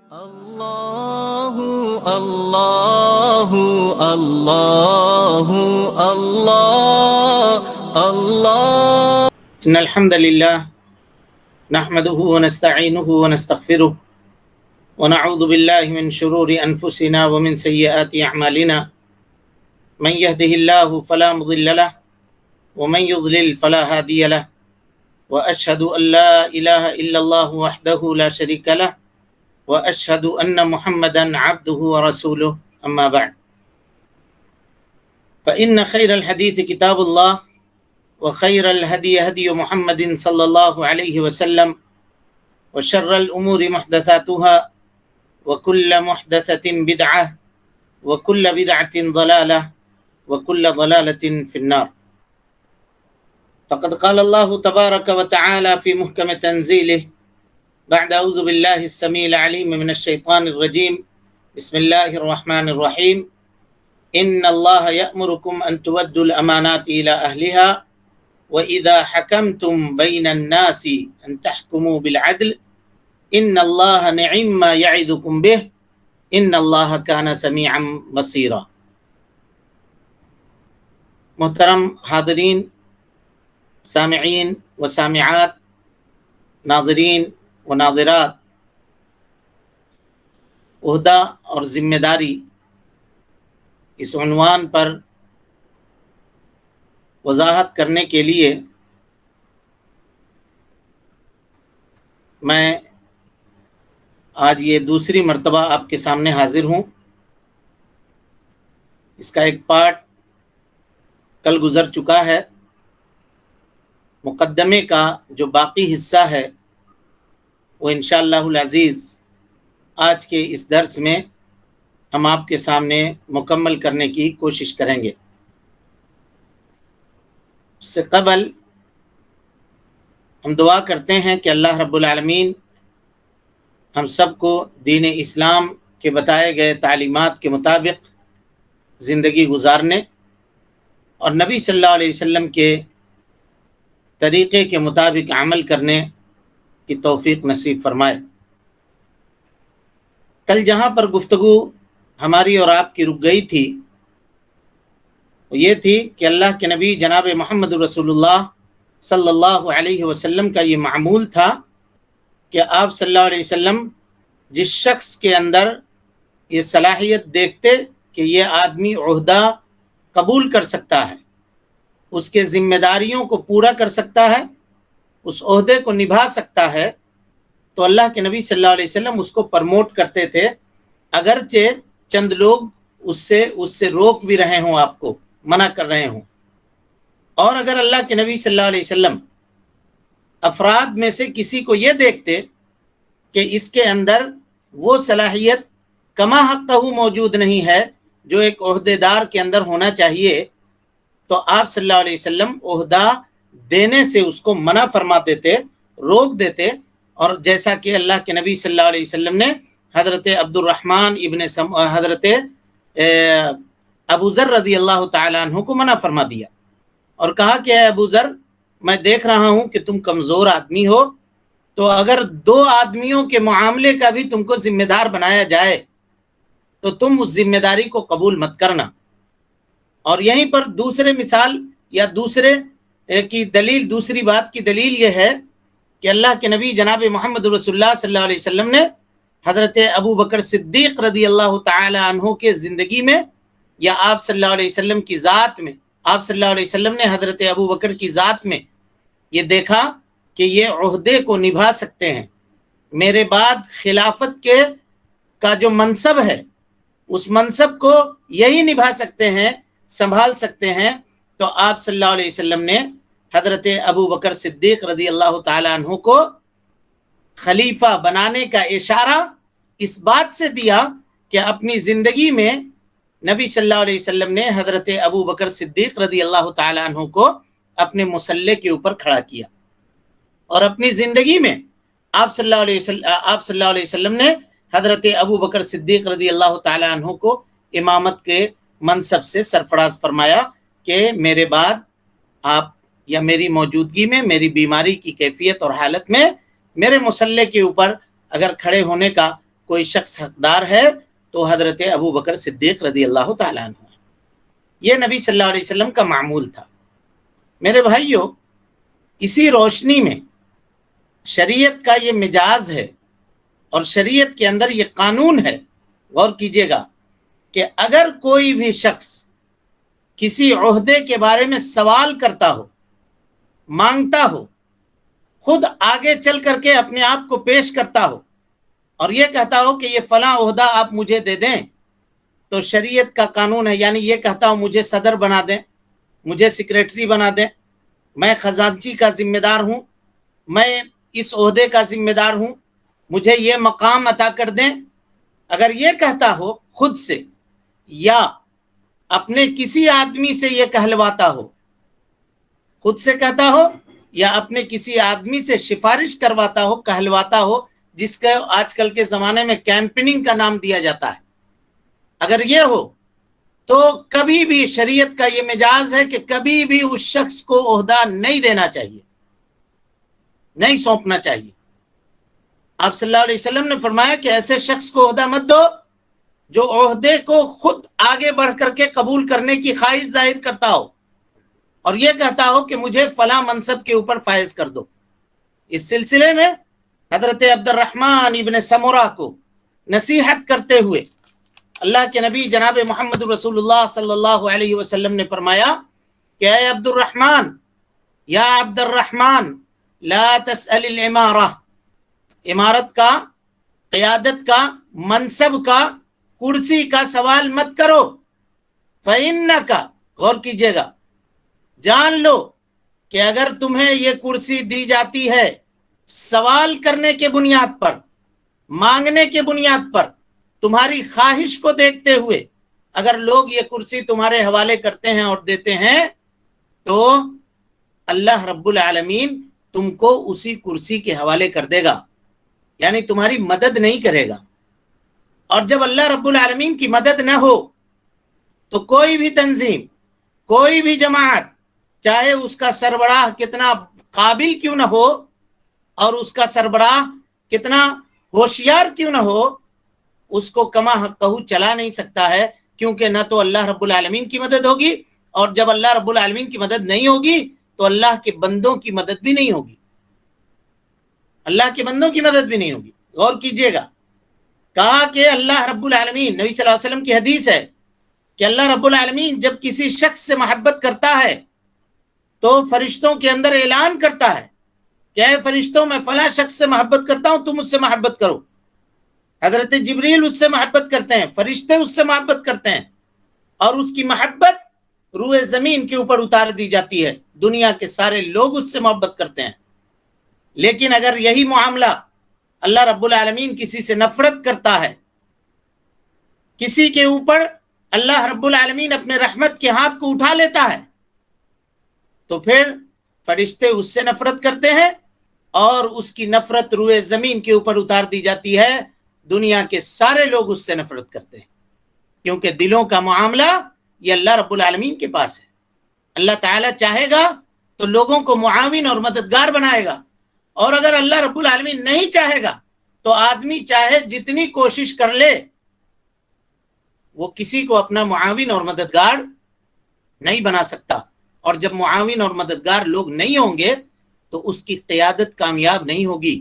اللہ اللہ اللہ اللہ اللہ ان الحمد للہ نحمده ونستعینه ونستغفره ونعوذ باللہ من شرور انفسنا ومن سیئات اعمالنا من يهده الله فلا مضل له ومن يضلل فلا هادي له واشهد ان لا اله الا الله وحده لا شريك له واشهد ان محمدا عبده ورسوله اما بعد فان خير الحديث كتاب الله وخير الهدي هدي محمد صلى الله عليه وسلم وشر الأمور محدثاتها وكل محدثة بدعة وكل بدعة ضلالة وكل ضلالة في النار. فقد قال الله تبارك وتعالى في محكم تنزيله بعد أعوذ بالله السميع العليم من الشيطان الرجيم بسم الله الرحمن الرحيم إن الله يأمركم أن تودوا الأمانات إلى أهلها وَإِذَا حَكَمْتُمْ بَيْنَ النَّاسِ أَن تَحْكُمُوا بِالْعَدْلِ إِنَّ اللَّهَ نِعِمَّ مَا يَعِظُكُم بِهِ إِنَّ اللَّهَ كَانَ سَمِيعًا بَصِيرًا. محترم حاضرین، سامعین و سامعات، ناظرین و ناظرات، عہدہ اور ذمہ داری اس عنوان پر وضاحت کرنے کے لیے میں آج یہ دوسری مرتبہ آپ کے سامنے حاضر ہوں. اس کا ایک پارٹ کل گزر چکا ہے. مقدمے کا جو باقی حصہ ہے وہ انشاءاللہ العزیز آج کے اس درس میں ہم آپ کے سامنے مکمل کرنے کی کوشش کریں گے. اس سے قبل ہم دعا کرتے ہیں کہ اللہ رب العالمین ہم سب کو دین اسلام کے بتائے گئے تعلیمات کے مطابق زندگی گزارنے اور نبی صلی اللہ علیہ وسلم کے طریقے کے مطابق عمل کرنے کی توفیق نصیب فرمائے. کل جہاں پر گفتگو ہماری اور آپ کی رک گئی تھی یہ تھی کہ اللہ کے نبی جناب محمد رسول اللہ صلی اللہ علیہ وسلم کا یہ معمول تھا کہ آپ صلی اللہ علیہ وسلم جس شخص کے اندر یہ صلاحیت دیکھتے کہ یہ آدمی عہدہ قبول کر سکتا ہے، اس کے ذمہ داریوں کو پورا کر سکتا ہے، اس عہدے کو نبھا سکتا ہے، تو اللہ کے نبی صلی اللہ علیہ وسلم اس کو پرموٹ کرتے تھے، اگرچہ چند لوگ اس سے روک بھی رہے ہوں، آپ کو منع کر رہے ہوں. اور اگر اللہ کے نبی صلی اللہ علیہ وسلم افراد میں سے کسی کو یہ دیکھتے کہ اس کے اندر وہ صلاحیت کما حقہ موجود نہیں ہے جو ایک عہدے دار کے اندر ہونا چاہیے، تو آپ صلی اللہ علیہ وسلم عہدہ دینے سے اس کو منع فرما دیتے، روک دیتے. اور جیسا کہ اللہ کے نبی صلی اللہ علیہ وسلم نے حضرت عبد الرحمن حضرت ابو ذر رضی اللہ تعالیٰ عنہ کو منع فرما دیا اور کہا کہ اے ابو ذر، میں دیکھ رہا ہوں کہ تم کمزور آدمی ہو، تو اگر دو آدمیوں کے معاملے کا بھی تم کو ذمہ دار بنایا جائے تو تم اس ذمہ داری کو قبول مت کرنا. اور یہیں پر دوسرے مثال یا دوسرے کی دلیل، دوسری بات کی دلیل یہ ہے کہ اللہ کے نبی جناب محمد رسول اللہ صلی اللہ علیہ وسلم نے حضرت ابو بکر صدیق رضی اللہ تعالی عنہ کے زندگی میں یا آپ صلی اللہ علیہ وسلم کی ذات میں، آپ صلی اللہ علیہ وسلم نے حضرت ابو بکر کی ذات میں یہ دیکھا کہ یہ عہدے کو نبھا سکتے ہیں، میرے بعد خلافت کا جو منصب ہے اس منصب کو یہی نبھا سکتے ہیں، سنبھال سکتے ہیں. تو آپ صلی اللہ علیہ وسلم نے حضرت ابو بکر صدیق رضی اللہ تعالی عنہ کو خلیفہ بنانے کا اشارہ اس بات سے دیا کہ اپنی زندگی میں نبی صلی اللہ علیہ وسلم نے حضرت ابو بکر صدیق رضی اللہ تعالی عنہ کو اپنے مصلے کے اوپر کھڑا کیا، اور اپنی زندگی میں آپ صلی اللہ علیہ وسلم نے حضرت ابو بکر صدیق رضی اللہ تعالی عنہ کو امامت کے منصب سے سرفراز فرمایا کہ میرے بعد آپ یا میری موجودگی میں، میری بیماری کی کیفیت اور حالت میں میرے مصلے کے اوپر اگر کھڑے ہونے کا کوئی شخص حقدار ہے تو حضرت ابو بکر صدیق رضی اللہ تعالیٰ عنہ. یہ نبی صلی اللہ علیہ وسلم کا معمول تھا. میرے بھائیوں، اسی روشنی میں شریعت کا یہ مجاز ہے اور شریعت کے اندر یہ قانون ہے. غور کیجئے گا کہ اگر کوئی بھی شخص کسی عہدے کے بارے میں سوال کرتا ہو، مانگتا ہو، خود آگے چل کر کے اپنے آپ کو پیش کرتا ہو اور یہ کہتا ہو کہ یہ فلاں عہدہ آپ مجھے دے دیں، تو شریعت کا قانون ہے، یعنی یہ کہتا ہوں مجھے صدر بنا دیں، مجھے سیکریٹری بنا دیں، میں خزانچی کا ذمہ دار ہوں، میں اس عہدے کا ذمہ دار ہوں، مجھے یہ مقام عطا کر دیں. اگر یہ کہتا ہو خود سے یا اپنے کسی آدمی سے یہ کہلواتا ہو، خود سے کہتا ہو یا اپنے کسی آدمی سے سفارش کرواتا ہو، کہلواتا ہو، جس کا آج کل کے زمانے میں کیمپیننگ کا نام دیا جاتا ہے، اگر یہ ہو تو کبھی بھی شریعت کا یہ مجاز ہے کہ کبھی بھی اس شخص کو عہدہ نہیں دینا چاہیے، نہیں سونپنا چاہیے. آپ صلی اللہ علیہ وسلم نے فرمایا کہ ایسے شخص کو عہدہ مت دو جو عہدے کو خود آگے بڑھ کر کے قبول کرنے کی خواہش ظاہر کرتا ہو اور یہ کہتا ہو کہ مجھے فلاں منصب کے اوپر فائز کر دو. اس سلسلے میں حضرت عبد الرحمن ابن سمرہ کو نصیحت کرتے ہوئے اللہ کے نبی جناب محمد رسول اللہ صلی اللہ علیہ وسلم نے فرمایا کہ اے عبد الرحمن، یا عبد الرحمن، لا تسأل العمارہ، امارت کا، قیادت کا، منصب کا، کرسی کا سوال مت کرو. فإنک، غور کیجئے گا، جان لو کہ اگر تمہیں یہ کرسی دی جاتی ہے سوال کرنے کے بنیاد پر، مانگنے کے بنیاد پر، تمہاری خواہش کو دیکھتے ہوئے اگر لوگ یہ کرسی تمہارے حوالے کرتے ہیں اور دیتے ہیں تو اللہ رب العالمین تم کو اسی کرسی کے حوالے کر دے گا، یعنی تمہاری مدد نہیں کرے گا. اور جب اللہ رب العالمین کی مدد نہ ہو تو کوئی بھی تنظیم، کوئی بھی جماعت، چاہے اس کا سربراہ کتنا قابل کیوں نہ ہو اور اس کا سربراہ کتنا ہوشیار کیوں نہ ہو، اس کو کما حقہ چلا نہیں سکتا ہے، کیونکہ نہ تو اللہ رب العالمین کی مدد ہوگی، اور جب اللہ رب العالمین کی مدد نہیں ہوگی تو اللہ کے بندوں کی مدد بھی نہیں ہوگی، اللہ کے بندوں کی مدد بھی نہیں ہوگی. غور کیجئے گا، کہا کہ اللہ رب العالمین، نبی صلی اللہ علیہ وسلم کی حدیث ہے کہ اللہ رب العالمین جب کسی شخص سے محبت کرتا ہے تو فرشتوں کے اندر اعلان کرتا ہے کہ اے فرشتوں، میں فلاں شخص سے محبت کرتا ہوں، تم اس سے محبت کرو. حضرت جبریل اس سے محبت کرتے ہیں، فرشتے اس سے محبت کرتے ہیں، اور اس کی محبت روئے زمین کے اوپر اتار دی جاتی ہے، دنیا کے سارے لوگ اس سے محبت کرتے ہیں. لیکن اگر یہی معاملہ اللہ رب العالمین کسی سے نفرت کرتا ہے، کسی کے اوپر اللہ رب العالمین اپنے رحمت کے ہاتھ کو اٹھا لیتا ہے، تو پھر فرشتے اس سے نفرت کرتے ہیں اور اس کی نفرت روئے زمین کے اوپر اتار دی جاتی ہے، دنیا کے سارے لوگ اس سے نفرت کرتے ہیں، کیونکہ دلوں کا معاملہ یہ اللہ رب العالمین کے پاس ہے. اللہ تعالیٰ چاہے گا تو لوگوں کو معاون اور مددگار بنائے گا، اور اگر اللہ رب العالمین نہیں چاہے گا تو آدمی چاہے جتنی کوشش کر لے وہ کسی کو اپنا معاون اور مددگار نہیں بنا سکتا. اور جب معاون اور مددگار لوگ نہیں ہوں گے تو اس کی قیادت کامیاب نہیں ہوگی،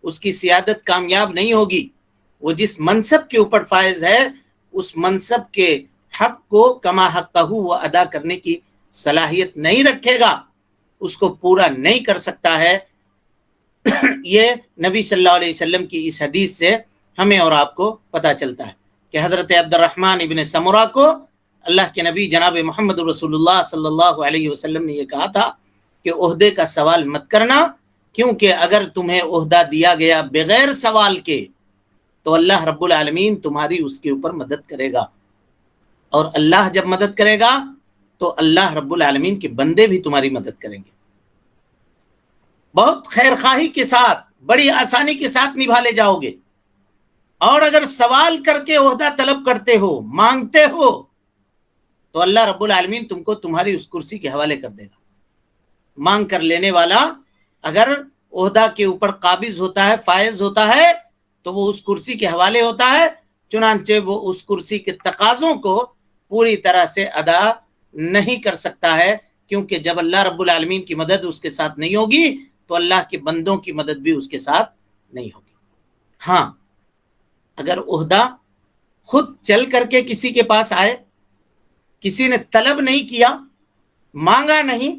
اس کی سیادت کامیاب نہیں ہوگی. وہ جس منصب کے اوپر فائز ہے اس منصب کے حق کو کما حقہ وہ ادا کرنے کی صلاحیت نہیں رکھے گا، اس کو پورا نہیں کر سکتا ہے. یہ نبی صلی اللہ علیہ وسلم کی اس حدیث سے ہمیں اور آپ کو پتہ چلتا ہے کہ حضرت عبد الرحمن ابن سمرہ کو اللہ کے نبی جناب محمد رسول اللہ صلی اللہ علیہ وسلم نے یہ کہا تھا کہ عہدے کا سوال مت کرنا، کیونکہ اگر تمہیں عہدہ دیا گیا بغیر سوال کے تو اللہ رب العالمین تمہاری اس کے اوپر مدد کرے گا، اور اللہ جب مدد کرے گا تو اللہ رب العالمین کے بندے بھی تمہاری مدد کریں گے. بہت خیر خواہی کے ساتھ، بڑی آسانی کے ساتھ نبھا لے جاؤ گے. اور اگر سوال کر کے عہدہ طلب کرتے ہو، مانگتے ہو، تو اللہ رب العالمین تم کو تمہاری اس کرسی کے حوالے کر دے گا. مانگ کر لینے والا اگر عہدہ کے اوپر قابض ہوتا ہے، فائز ہوتا ہے، تو وہ اس کرسی کے حوالے ہوتا ہے، چنانچہ وہ اس کرسی کے تقاضوں کو پوری طرح سے ادا نہیں کر سکتا ہے، کیونکہ جب اللہ رب العالمین کی مدد اس کے ساتھ نہیں ہوگی تو اللہ کے بندوں کی مدد بھی اس کے ساتھ نہیں ہوگی۔ ہاں، اگر عہدہ خود چل کر کے کسی کے پاس آئے، کسی نے طلب نہیں کیا، مانگا نہیں،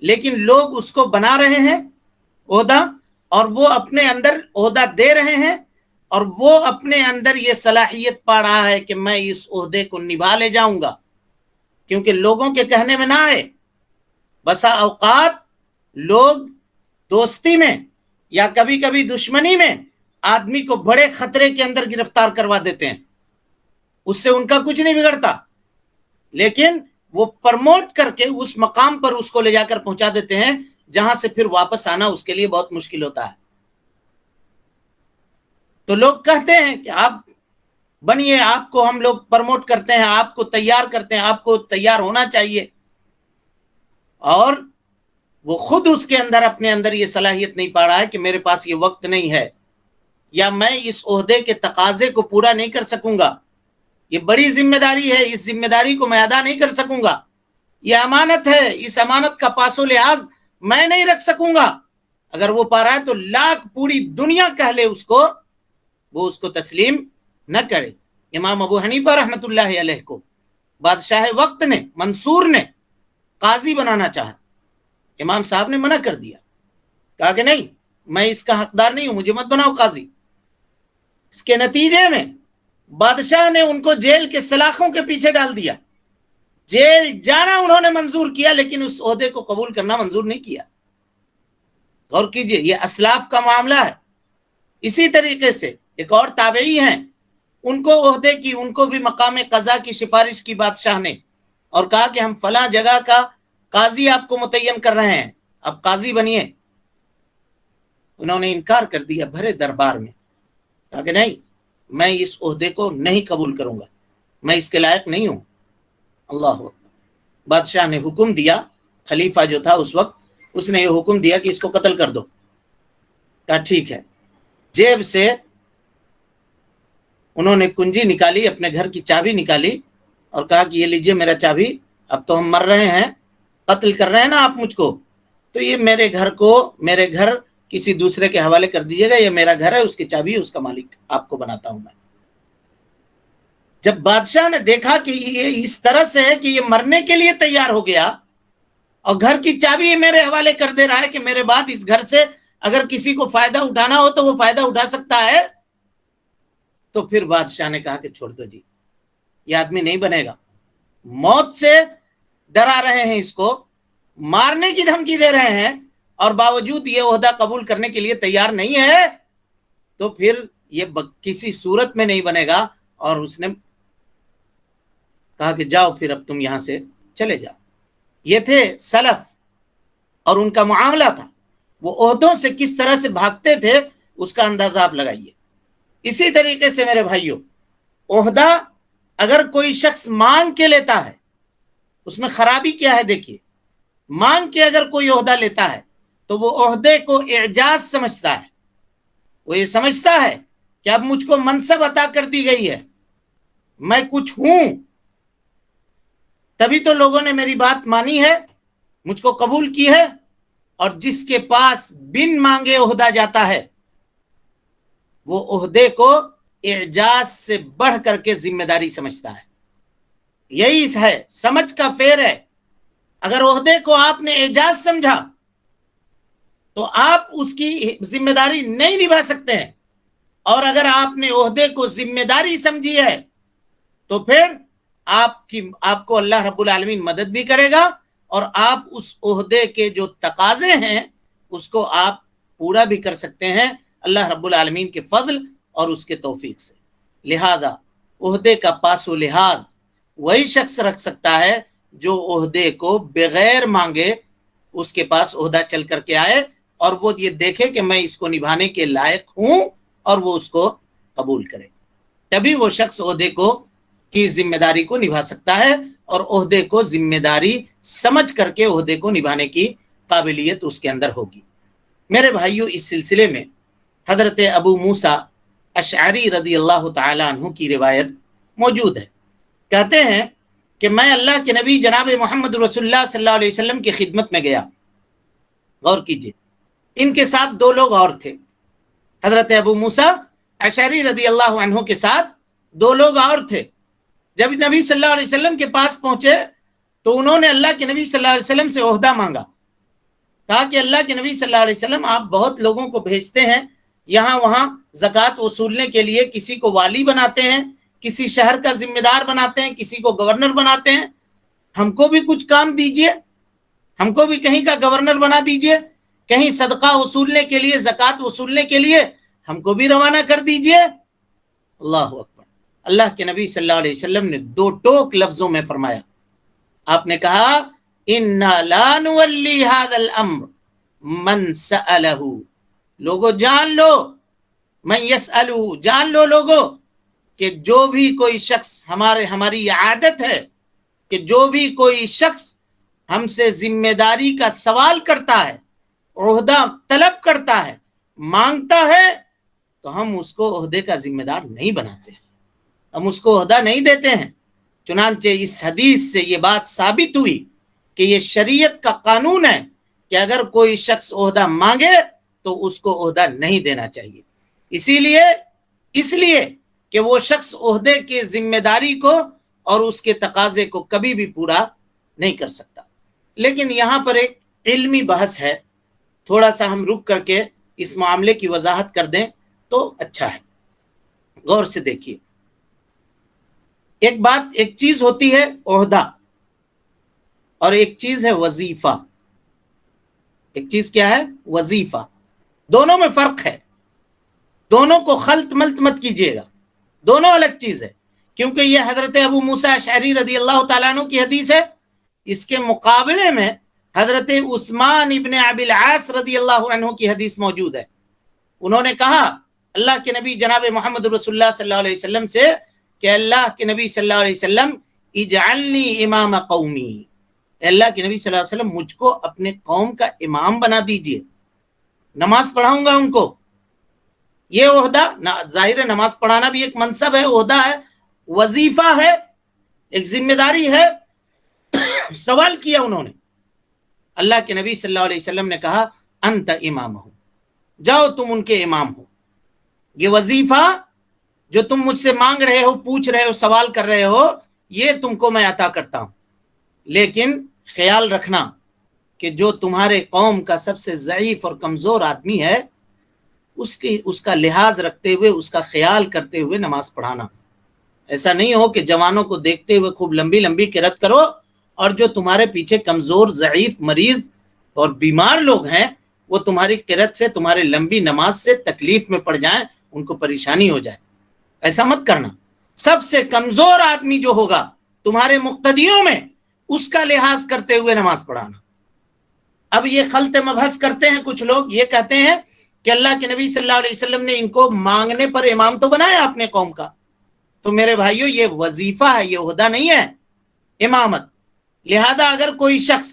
لیکن لوگ اس کو بنا رہے ہیں عہدہ، اور وہ اپنے اندر عہدہ دے رہے ہیں، اور وہ اپنے اندر یہ صلاحیت پا رہا ہے کہ میں اس عہدے کو نبھا لے جاؤں گا، کیونکہ لوگوں کے کہنے میں نہ آئے۔ بسا اوقات لوگ دوستی میں یا کبھی کبھی دشمنی میں آدمی کو بڑے خطرے کے اندر گرفتار کروا دیتے ہیں، اس سے ان کا کچھ نہیں بگڑتا، لیکن وہ پرموٹ کر کے اس مقام پر اس کو لے جا کر پہنچا دیتے ہیں جہاں سے پھر واپس آنا اس کے لیے بہت مشکل ہوتا ہے۔ تو لوگ کہتے ہیں کہ آپ بنیے، آپ کو ہم لوگ پرموٹ کرتے ہیں، آپ کو تیار کرتے ہیں، آپ کو تیار ہونا چاہیے، اور وہ خود اس کے اندر اپنے اندر یہ صلاحیت نہیں پا رہا ہے کہ میرے پاس یہ وقت نہیں ہے، یا میں اس عہدے کے تقاضے کو پورا نہیں کر سکوں گا، یہ بڑی ذمہ داری ہے، اس ذمہ داری کو میں ادا نہیں کر سکوں گا، یہ امانت ہے، اس امانت کا پاس و لحاظ میں نہیں رکھ سکوں گا۔ اگر وہ پا رہا ہے تو لاکھ پوری دنیا کہہ لے اس کو، وہ اس کو تسلیم نہ کرے۔ امام ابو حنیفہ رحمۃ اللہ علیہ کو بادشاہ وقت نے، منصور نے قاضی بنانا چاہا، امام صاحب نے منع کر دیا، کہا کہ نہیں، میں اس کا حقدار نہیں ہوں، مجھے مت بناؤ قاضی۔ اس کے نتیجے میں بادشاہ نے ان کو جیل کے سلاخوں کے پیچھے ڈال دیا، جیل جانا انہوں نے منظور کیا، لیکن اس عہدے کو قبول کرنا منظور نہیں کیا۔ غور کیجئے، یہ اسلاف کا معاملہ ہے۔ اسی طریقے سے ایک اور تابعی ہیں، ان کو عہدے کی، ان کو بھی مقام قضا کی سفارش کی بادشاہ نے، اور کہا کہ ہم فلاں جگہ کا قاضی آپ کو متعین کر رہے ہیں، اب قاضی بنیے۔ انہوں نے انکار کر دیا بھرے دربار میں، کہا کہ نہیں، میں اس عہدے کو نہیں قبول کروں گا، میں اس کے لائق نہیں ہوں۔ اللہ اکبر۔ بادشاہ نے حکم دیا، خلیفہ جو تھا اس وقت، اس نے یہ حکم دیا کہ اس کو قتل کر دو۔ کہا ٹھیک ہے۔ جیب سے انہوں نے کنجی نکالی، اپنے گھر کی چابی نکالی، اور کہا کہ یہ لیجئے میرا چابی، اب تو ہم مر رہے ہیں، قتل کر رہے ہیں نا آپ مجھ کو، تو یہ میرے گھر کسی دوسرے کے حوالے کر دیجیے گا، یہ میرا گھر ہے، اس کی چابی اس کا مالک آپ کو بناتا ہوں میں۔ جب بادشاہ نے دیکھا کہ یہ اس طرح سے ہے کہ یہ مرنے کے لیے تیار ہو گیا، اور گھر کی چابی یہ میرے حوالے کر دے رہا ہے کہ میرے بعد اس گھر سے اگر کسی کو فائدہ اٹھانا ہو تو وہ فائدہ اٹھا سکتا ہے، تو پھر بادشاہ نے کہا کہ چھوڑ دو جی، یہ آدمی نہیں بنے گا۔ موت سے ڈرا رہے ہیں، اس کو مارنے کی دھمکی دے رہے ہیں، اور باوجود یہ عہدہ قبول کرنے کے لیے تیار نہیں ہے، تو پھر یہ کسی صورت میں نہیں بنے گا۔ اور اس نے کہا کہ جاؤ پھر، اب تم یہاں سے چلے جاؤ۔ یہ تھے سلف، اور ان کا معاملہ تھا، وہ عہدوں سے کس طرح سے بھاگتے تھے اس کا اندازہ آپ لگائیے۔ اسی طریقے سے میرے بھائیوں، عہدہ اگر کوئی شخص مانگ کے لیتا ہے، اس میں خرابی کیا ہے؟ دیکھیے، مانگ کے اگر کوئی عہدہ لیتا ہے تو وہ عہدے کو اعجاز سمجھتا ہے، وہ یہ سمجھتا ہے کہ اب مجھ کو منصب عطا کر دی گئی ہے، میں کچھ ہوں، تبھی تو لوگوں نے میری بات مانی ہے، مجھ کو قبول کی ہے۔ اور جس کے پاس بن مانگے عہدہ جاتا ہے، وہ عہدے کو اعجاز سے بڑھ کر کے ذمہ داری سمجھتا ہے۔ یہی ہے، سمجھ کا فیر ہے۔ اگر عہدے کو آپ نے اعجاز سمجھا تو آپ اس کی ذمہ داری نہیں نبھا سکتے ہیں، اور اگر آپ نے عہدے کو ذمہ داری سمجھی ہے تو پھر آپ کو اللہ رب العالمین مدد بھی کرے گا، اور آپ اس عہدے کے جو تقاضے ہیں اس کو آپ پورا بھی کر سکتے ہیں اللہ رب العالمین کے فضل اور اس کے توفیق سے۔ لہذا عہدے کا پاس و لحاظ وہی شخص رکھ سکتا ہے جو عہدے کو بغیر مانگے اس کے پاس عہدہ چل کر کے آئے، اور وہ یہ دیکھے کہ میں اس کو نبھانے کے لائق ہوں، اور وہ اس کو قبول کرے۔ تبھی وہ شخص عہدے کی ذمہ داری کو نبھا سکتا ہے، اور عہدے کو ذمہ داری سمجھ کر کے عہدے کو نبھانے کی قابلیت اس کے اندر ہوگی۔ میرے بھائیوں، اس سلسلے میں حضرت ابو موسیٰ اشعری رضی اللہ تعالی عنہ کی روایت موجود ہے. کہتے ہیں کہ میں اللہ کے نبی جناب محمد رسول اللہ صلی اللہ علیہ وسلم کی خدمت میں گیا. غور کیجئے, ان کے ساتھ دو لوگ اور تھے. حضرت ابو موسیٰ اشعری رضی اللہ عنہ کے ساتھ دو لوگ اور تھے. جب نبی صلی اللہ علیہ وسلم کے پاس پہنچے تو انہوں نے اللہ کے نبی صلی اللہ علیہ وسلم سے عہدہ مانگا. کہا کہ اللہ کے نبی صلی اللہ علیہ وسلم آپ بہت لوگوں کو بھیجتے ہیں یہاں وہاں زکوٰۃ وصولنے کے لیے, کسی کو والی بناتے ہیں, کسی شہر کا ذمہ دار بناتے ہیں, کسی کو گورنر بناتے ہیں. ہم کو بھی کچھ کام دیجئے, ہم کو بھی کہیں کا گورنر بنا دیجئے, کہیں صدقہ وصولنے کے لیے, زکوٰۃ وصولنے کے لیے ہم کو بھی روانہ کر دیجئے. اللہ اکبر. اللہ کے نبی صلی اللہ علیہ وسلم نے دو ٹوک لفظوں میں فرمایا. آپ نے کہا اِنَّا لَا نُوَلِّي هَذَا الْأَمْرِ مَنْ سَأَلَهُ. لوگو جان لو, من يسألہ, جان لو لوگو کہ جو بھی کوئی شخص, ہماری عادت ہے کہ جو بھی کوئی شخص ہم سے ذمہ داری کا سوال کرتا ہے, عہدہ طلب کرتا ہے, مانگتا ہے, تو ہم اس کو عہدے کا ذمہ دار نہیں بناتے, ہم اس کو عہدہ نہیں دیتے ہیں. چنانچہ اس حدیث سے یہ بات ثابت ہوئی کہ یہ شریعت کا قانون ہے کہ اگر کوئی شخص عہدہ مانگے تو اس کو عہدہ نہیں دینا چاہیے. اس لیے کہ وہ شخص عہدے کے ذمہ داری کو اور اس کے تقاضے کو کبھی بھی پورا نہیں کر سکتا. لیکن یہاں پر ایک علمی بحث ہے, تھوڑا سا ہم رک کر کے اس معاملے کی وضاحت کر دیں تو اچھا ہے. غور سے دیکھیے, ایک چیز ہوتی ہے عہدہ اور ایک چیز ہے وظیفہ. ایک چیز کیا ہے؟ وظیفہ. دونوں میں فرق ہے, دونوں کو خلط ملط مت کیجیے گا, دونوں الگ چیز ہے. کیونکہ یہ حضرت ابو موسیٰ اشعری رضی اللہ تعالیٰ عنہ کی حدیث ہے. اس کے مقابلے میں حضرت عثمان ابن ابی العاص رضی اللہ عنہ کی حدیث موجود ہے. انہوں نے کہا اللہ کے نبی جناب محمد رسول اللہ صلی اللہ علیہ وسلم سے کہ اللہ کے نبی صلی اللہ علیہ وسلم اجعلنی امام قومی, اللہ کے نبی صلی اللہ علیہ وسلم مجھ کو اپنے قوم کا امام بنا دیجئے, نماز پڑھاؤں گا ان کو. یہ عہدہ ظاہر ہے, نماز پڑھانا بھی ایک منصب ہے, عہدہ ہے, وظیفہ ہے, ایک ذمہ داری ہے. سوال کیا انہوں نے, اللہ کے نبی صلی اللہ علیہ وسلم نے کہا انت امام ہو, جاؤ تم ان کے امام ہو. یہ وظیفہ جو تم مجھ سے مانگ رہے ہو, پوچھ رہے ہو, سوال کر رہے ہو, یہ تم کو میں عطا کرتا ہوں. لیکن خیال رکھنا کہ جو تمہارے قوم کا سب سے ضعیف اور کمزور آدمی ہے اس کا لحاظ رکھتے ہوئے, اس کا خیال کرتے ہوئے نماز پڑھانا. ایسا نہیں ہو کہ جوانوں کو دیکھتے ہوئے خوب لمبی لمبی قرات کرو اور جو تمہارے پیچھے کمزور, ضعیف, مریض اور بیمار لوگ ہیں وہ تمہاری قرات سے, تمہارے لمبی نماز سے تکلیف میں پڑ جائیں, ان کو پریشانی ہو جائے. ایسا مت کرنا. سب سے کمزور آدمی جو ہوگا تمہارے مقتدیوں میں, اس کا لحاظ کرتے ہوئے نماز پڑھانا. اب یہ خلط مبحث کرتے ہیں کچھ لوگ, یہ کہتے ہیں کہ اللہ کے نبی صلی اللہ علیہ وسلم نے ان کو مانگنے پر امام تو بنایا اپنے قوم کا. تو میرے بھائیو, یہ وظیفہ ہے, یہ عہدہ نہیں ہے امامت. لہذا اگر کوئی شخص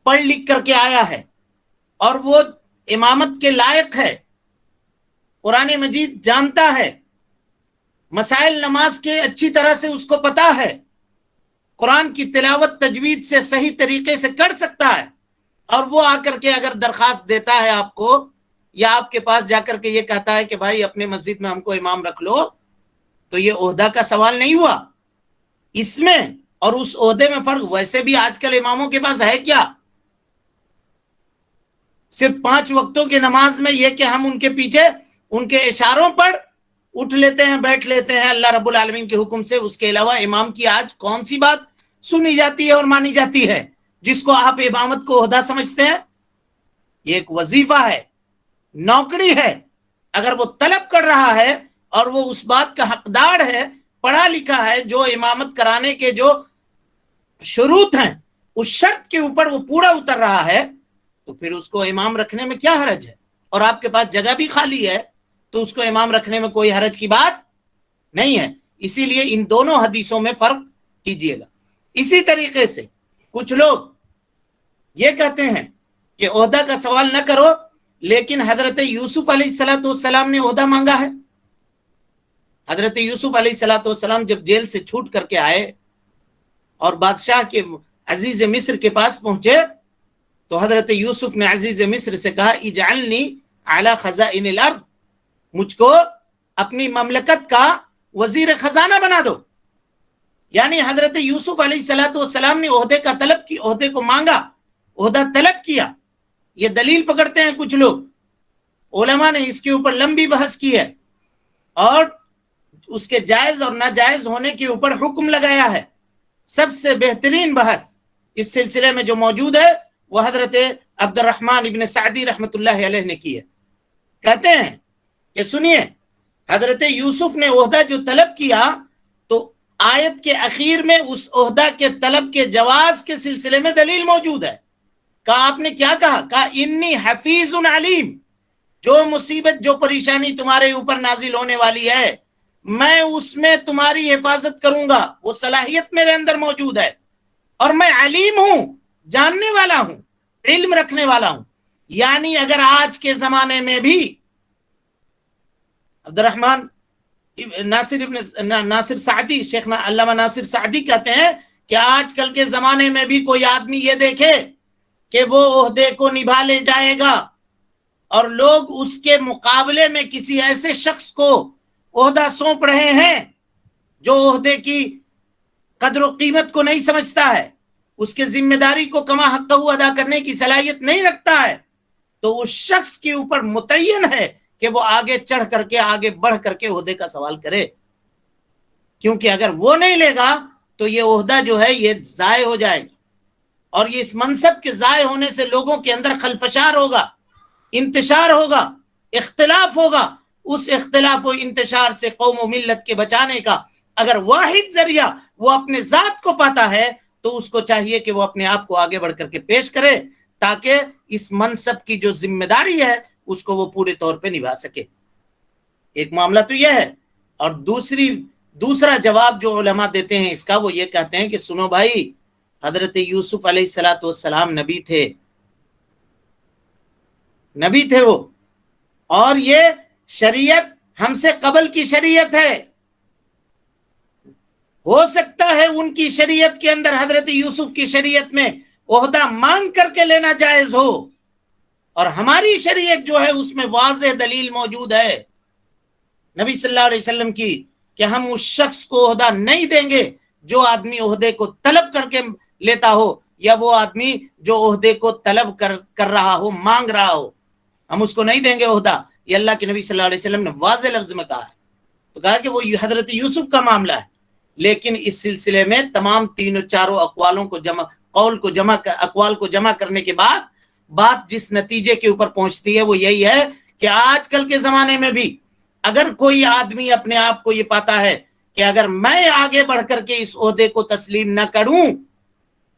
پڑھ لکھ کر کے آیا ہے اور وہ امامت کے لائق ہے, قرآن مجید جانتا ہے, مسائل نماز کے اچھی طرح سے اس کو پتا ہے, قرآن کی تلاوت تجوید سے صحیح طریقے سے کر سکتا ہے, اور وہ آ کر کے اگر درخواست دیتا ہے آپ کو, یا آپ کے پاس جا کر کے یہ کہتا ہے کہ بھائی اپنے مسجد میں ہم کو امام رکھ لو, تو یہ عہدہ کا سوال نہیں ہوا. اس میں اور اس عہدے میں فرق. ویسے بھی آج کل اماموں کے پاس ہے کیا؟ صرف 5 وقتوں کی نماز میں یہ کہ ہم ان کے پیچھے ان کے اشاروں پر اٹھ لیتے ہیں, بیٹھ لیتے ہیں اللہ رب العالمین کے حکم سے. اس کے علاوہ امام کی آج کون سی بات سنی جاتی ہے اور مانی جاتی ہے جس کو آپ امامت کو عہدہ سمجھتے ہیں؟ یہ ایک وظیفہ ہے, نوکری ہے. اگر وہ طلب کر رہا ہے اور وہ اس بات کا حقدار ہے, پڑھا لکھا ہے, جو امامت کرانے کے جو شروط ہیں اس شرط کے اوپر وہ پورا اتر رہا ہے, تو پھر اس کو امام رکھنے میں کیا حرج ہے؟ اور آپ کے پاس جگہ بھی خالی ہے تو اس کو امام رکھنے میں کوئی حرج کی بات نہیں ہے. اسی لیے ان دونوں حدیثوں میں فرق کیجئے گا. اسی طریقے سے کچھ لوگ یہ کہتے ہیں کہ عہدہ کا سوال نہ کرو, لیکن حضرت یوسف علیہ السلام نے عہدہ مانگا ہے. حضرت یوسف علیہ الصلوۃ والسلام جب جیل سے چھوٹ کر کے آئے اور بادشاہ کے عزیز مصر کے پاس پہنچے تو حضرت یوسف نے عزیز مصر سے کہا اجعلنی علی خزائن الارض، مجھ کو اپنی مملکت کا وزیر خزانہ بنا دو. یعنی حضرت یوسف علیہ الصلوۃ والسلام نے عہدے کا طلب کی، عہدے کو مانگا، عہدہ طلب کیا. یہ دلیل پکڑتے ہیں کچھ لوگ، علماء نے اس کے اوپر لمبی بحث کی ہے اور اس کے جائز اور ناجائز ہونے کے اوپر حکم لگایا ہے. سب سے بہترین بحث اس سلسلے میں جو موجود ہے وہ حضرت عبد الرحمن ابن سعدی رحمۃ اللہ علیہ نے کی ہے. کہتے ہیں کہ سنیے، حضرت یوسف نے عہدہ جو طلب کیا تو آیت کے اخیر میں اس عہدہ کے طلب کے جواز کے سلسلے میں دلیل موجود ہے. کہا آپ نے کیا کہا؟ کہا انی حفیظ علیم، جو مصیبت جو پریشانی تمہارے اوپر نازل ہونے والی ہے میں اس میں تمہاری حفاظت کروں گا، وہ صلاحیت میرے اندر موجود ہے، اور میں علیم ہوں، جاننے والا ہوں، علم رکھنے والا ہوں. یعنی اگر آج کے زمانے میں بھی عبد الرحمن ناصر سعدی، شیخ علامہ ناصر سعدی کہتے ہیں کہ آج کل کے زمانے میں بھی کوئی آدمی یہ دیکھے کہ وہ عہدے کو نبھا لے جائے گا اور لوگ اس کے مقابلے میں کسی ایسے شخص کو عہدہ سونپ رہے ہیں جو عہدے کی قدر و قیمت کو نہیں سمجھتا ہے، اس کے ذمہ داری کو کما حقہ ادا کرنے کی صلاحیت نہیں رکھتا ہے، تو اس شخص کے اوپر متعین ہے کہ وہ آگے چڑھ کر کے، آگے بڑھ کر کے عہدے کا سوال کرے. کیونکہ اگر وہ نہیں لے گا تو یہ عہدہ جو ہے یہ ضائع ہو جائے گا، اور یہ اس منصب کے ضائع ہونے سے لوگوں کے اندر خلفشار ہوگا، انتشار ہوگا، اختلاف ہوگا. اس اختلاف و انتشار سے قوم و ملت کے بچانے کا اگر واحد ذریعہ وہ اپنے ذات کو پاتا ہے تو اس کو چاہیے کہ وہ اپنے آپ کو آگے بڑھ کر کے پیش کرے تاکہ اس منصب کی جو ذمہ داری ہے اس کو وہ پورے طور پہ نبھا سکے. ایک معاملہ تو یہ ہے. اور دوسرا جواب جو علماء دیتے ہیں اس کا، وہ یہ کہتے ہیں کہ سنو بھائی، حضرت یوسف علیہ الصلوۃ والسلام نبی تھے وہ، اور یہ شریعت ہم سے قبل کی شریعت ہے. ہو سکتا ہے ان کی شریعت کے اندر حضرت یوسف کی شریعت میں عہدہ مانگ کر کے لینا جائز ہو، اور ہماری شریعت جو ہے اس میں واضح دلیل موجود ہے نبی صلی اللہ علیہ وسلم کی کہ ہم اس شخص کو عہدہ نہیں دیں گے جو آدمی عہدے کو طلب کر کے لیتا ہو، یا وہ آدمی جو عہدے کو طلب کر رہا ہو، مانگ رہا ہو، ہم اس کو نہیں دیں گے عہدہ. یہ اللہ کے نبی صلی اللہ علیہ وسلم نے واضح لفظ میں کہا ہے. تو کہا کہ وہ حضرت یوسف کا معاملہ ہے. لیکن اس سلسلے میں تمام تینوں چاروں اقوال کو جمع کرنے کے بعد بات جس نتیجے کے اوپر پہنچتی ہے وہ یہی ہے کہ آج کل کے زمانے میں بھی اگر کوئی آدمی اپنے آپ کو یہ پاتا ہے کہ اگر میں آگے بڑھ کر کے اس عہدے کو تسلیم نہ کروں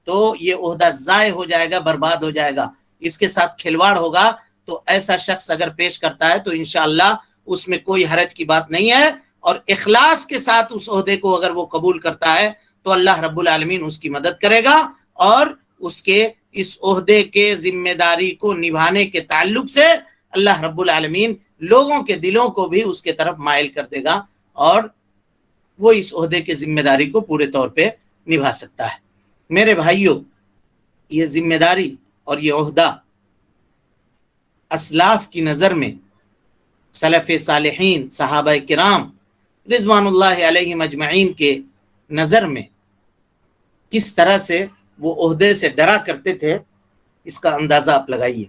تو یہ عہدہ ضائع ہو جائے گا، برباد ہو جائے گا، اس کے ساتھ کھلواڑ ہوگا، تو ایسا شخص اگر پیش کرتا ہے تو انشاءاللہ اس میں کوئی حرج کی بات نہیں ہے، اور اخلاص کے ساتھ اس عہدے کو اگر وہ قبول کرتا ہے تو اللہ رب العالمین اس کی مدد کرے گا، اور اس کے اس عہدے کے ذمہ داری کو نبھانے کے تعلق سے اللہ رب العالمین لوگوں کے دلوں کو بھی اس کے طرف مائل کر دے گا، اور وہ اس عہدے کے ذمہ داری کو پورے طور پہ نبھا سکتا ہے. میرے بھائیوں، یہ ذمہ داری اور یہ عہدہ اسلاف کی نظر میں، سلف صالحین، صحابہ کرام رضوان اللہ علیہم اجمعین کے نظر میں کس طرح سے وہ عہدے سے ڈرا کرتے تھے، اس کا اندازہ آپ لگائیے.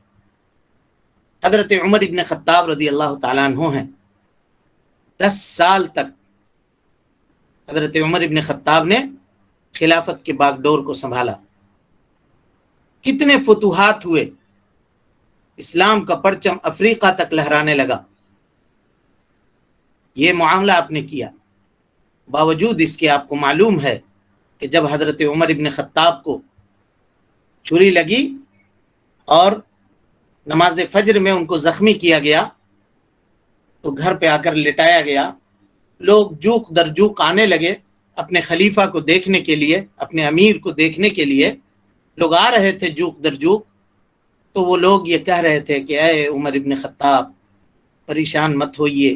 حضرت عمر ابن خطاب رضی اللہ تعالیٰ عنہ ہیں. 10 سال تک حضرت عمر ابن خطاب نے خلافت کے باغ ڈور کو سنبھالا. کتنے فتوحات ہوئے، اسلام کا پرچم افریقہ تک لہرانے لگا. یہ معاملہ آپ نے کیا. باوجود اس کے آپ کو معلوم ہے کہ جب حضرت عمر ابن خطاب کو چھری لگی اور نماز فجر میں ان کو زخمی کیا گیا تو گھر پہ آ کر لٹایا گیا. لوگ جوق در جوق آنے لگے اپنے خلیفہ کو دیکھنے کے لیے، اپنے امیر کو دیکھنے کے لیے لوگ آ رہے تھے جوق در جوق. تو وہ لوگ یہ کہہ رہے تھے کہ اے عمر ابن خطاب، پریشان مت ہوئیے،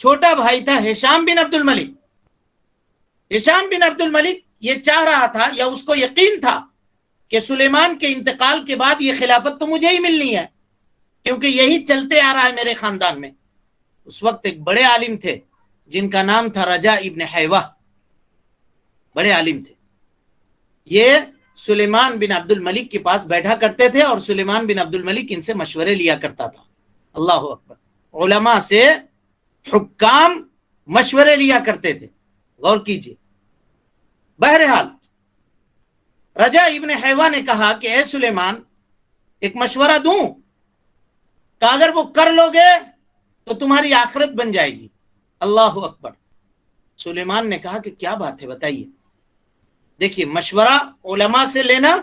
چھوٹا بھائی تھا ہشام بن عبد الملک. ہشام بن عبد الملک یہ چاہ رہا تھا یا اس کو یقین تھا کہ سلیمان کے انتقال کے بعد یہ خلافت تو مجھے ہی ملنی ہے کیونکہ یہی چلتے آ رہا ہے میرے خاندان میں. اس وقت ایک بڑے عالم تھے جن کا نام تھا رجا ابن حیوہ، بڑے عالم تھے. یہ سلیمان بن عبد الملک کے پاس بیٹھا کرتے تھے اور سلیمان بن عبد الملک ان سے مشورے لیا کرتا تھا. اللہ اکبر، علماء سے حکام مشورے لیا کرتے تھے. غور کیجئے. بہرحال رجا ابن حیوہ نے کہا کہ اے سلیمان ایک مشورہ دوں کہ اگر وہ کر لو گے تو تمہاری آخرت بن جائے گی. اللہ اکبر. سلیمان نے کہا کہ کیا بات ہے بتائیے. دیکھیے مشورہ علماء سے لینا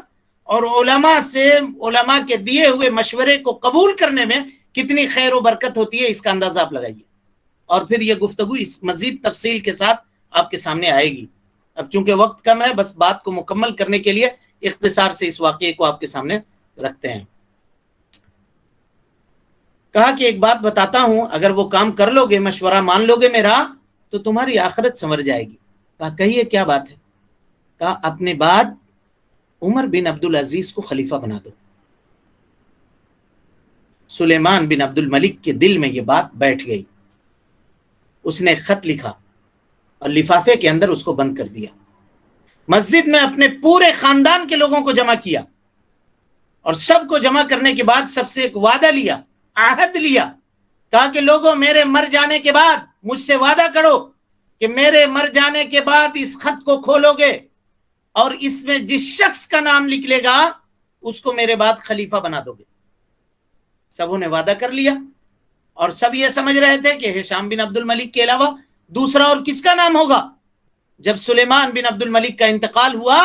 اور علماء کے دیے ہوئے مشورے کو قبول کرنے میں کتنی خیر و برکت ہوتی ہے اس کا اندازہ آپ لگائیے. اور پھر یہ گفتگو اس مزید تفصیل کے ساتھ آپ کے سامنے آئے گی. اب چونکہ وقت کم ہے بس بات کو مکمل کرنے کے لیے اختصار سے اس واقعے کو آپ کے سامنے رکھتے ہیں. کہا کہ ایک بات بتاتا ہوں، اگر وہ کام کر لو گے، مشورہ مان لو گے میرا، تو تمہاری آخرت سنور جائے گی. کہا کہیے کیا بات ہے. کہا اپنے بعد عمر بن عبد العزیز کو خلیفہ بنا دو. سلیمان بن عبد الملک کے دل میں یہ بات بیٹھ گئی. اس نے خط لکھا اور لفافے کے اندر اس کو بند کر دیا. مسجد میں اپنے پورے خاندان کے لوگوں کو جمع کیا اور سب کو جمع کرنے کے بعد سب سے ایک وعدہ لیا، عہد لیا. کہا کہ لوگوں میرے مر جانے کے بعد مجھ سے وعدہ کرو کہ میرے مر جانے کے بعد اس خط کو کھولو گے اور اس میں جس شخص کا نام نکلے گا اس کو میرے بعد خلیفہ بنا دو گے. سبوں نے وعدہ کر لیا اور سب یہ سمجھ رہے تھے کہ ہشام بن عبد الملک کے علاوہ دوسرا اور کس کا نام ہوگا. جب سلیمان بن عبد الملک کا انتقال ہوا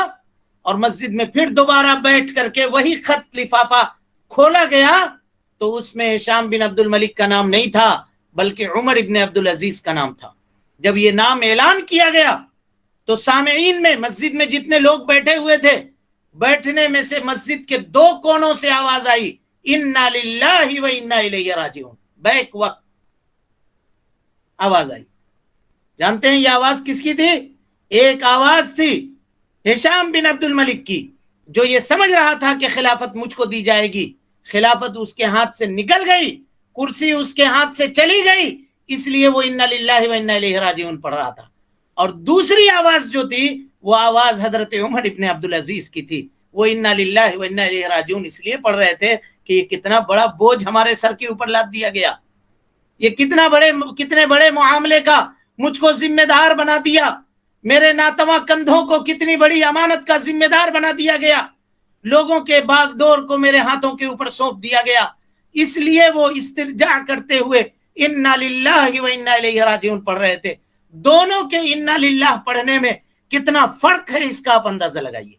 اور مسجد میں پھر دوبارہ بیٹھ کر کے وہی خط لفافہ کھولا گیا تو اس میں ہشام بن عبد الملک کا نام نہیں تھا بلکہ عمر ابن عبد العزیز کا نام تھا. جب یہ نام اعلان کیا گیا تو سامعین میں، مسجد میں جتنے لوگ بیٹھے ہوئے تھے، بیٹھنے میں سے مسجد کے دو کونوں سے آواز آئی، انا للہ و انا الیہ راجعون. بیک وقت آواز آئی. جانتے ہیں یہ آواز کس کی تھی؟ ایک آواز تھی ہشام بن عبد الملک کی، جو یہ سمجھ رہا تھا کہ خلافت مجھ کو دی جائے گی. خلافت اس کے ہاتھ سے نکل گئی، کرسی اس کے ہاتھ سے چلی گئی، اس لیے وہ انا للہ و انا الیہ راجعون پڑھ رہا تھا. اور دوسری آواز جو تھی وہ آواز حضرت عمر ابن عبد العزیز کی تھی. وہ انا للہ و انا الیہ راجعون اس لیے پڑھ رہے تھے کہ یہ کتنا بڑا بوجھ ہمارے سر کے اوپر لاد دیا گیا، یہ کتنے بڑے معاملے کا مجھ کو ذمہ دار بنا دیا، میرے ناتواں کندھوں کو کتنی بڑی امانت کا ذمہ دار بنا دیا گیا، لوگوں کے باغ ڈور کو میرے ہاتھوں کے اوپر سونپ دیا گیا. اس لیے وہ استرجاع کرتے ہوئے انا للہ و انا الیہ راجعون پڑھ رہے تھے. دونوں کے انا للہ پڑھنے میں کتنا فرق ہے اس کا آپ اندازہ لگائیے.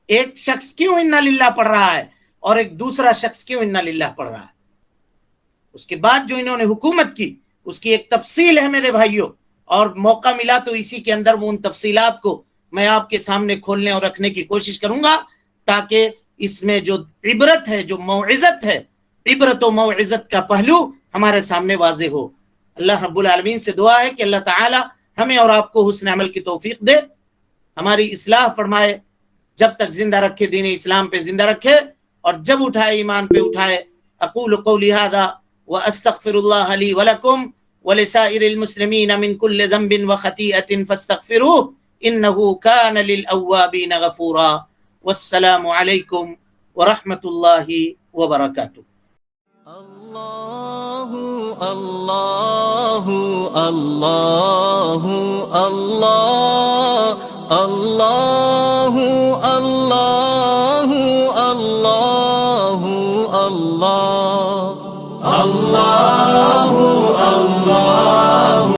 ایک شخص کیوں انا للہ پڑھ رہا ہے اور ایک دوسرا شخص کیوں انا للہ پڑھ رہا ہے. اس کے بعد جو انہوں نے حکومت کی اس کی ایک تفصیل ہے میرے بھائیوں، اور موقع ملا تو اسی کے اندر وہ ان تفصیلات کو میں آپ کے سامنے کھولنے اور رکھنے کی کوشش کروں گا تاکہ اس میں جو عبرت ہے، جو موعظت ہے، عبرت و موعظت کا پہلو ہمارے سامنے واضح ہو. اللہ رب العالمین سے دعا ہے کہ اللہ تعالی ہمیں اور آپ کو حسن عمل کی توفیق دے، ہماری اصلاح فرمائے، جب تک زندہ رکھے دین اسلام پہ زندہ رکھے اور جب اٹھائے ایمان پہ اٹھائے. اقول قولی هذا واستغفر الله لي ولكم ولسائر المسلمين من كل ذنب وخطيئة فاستغفروه انه كان للأوابين غفورا. والسلام عليكم ورحمة الله وبركاته. اللہ اللہ اللہ اللہ اللہ اللہ